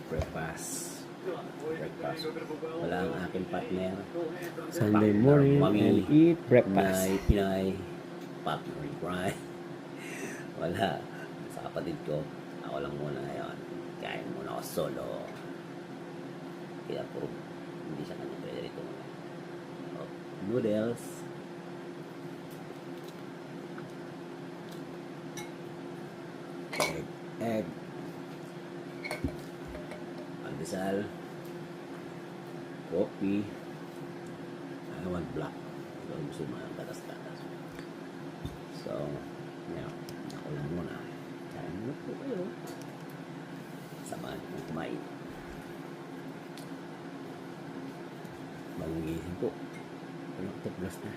breakfast. Wala ang aking partner. Sunday morning and eat breakfast. Pinay, partner in crime. Wala. Sa kapatid ko, ako lang muna ngayon. Kain muna ako solo. Kaya po, hindi sa kanya pwede rito muna. Oh, noodles. Egg. Pandesal. Coffee. I want black. So, gusto mo ang tatas-tatas. So, yeah. Ako lang muna. Kain mo po kayo. Samahan kong kumain. Bagong gising po. Walang toothbrush na.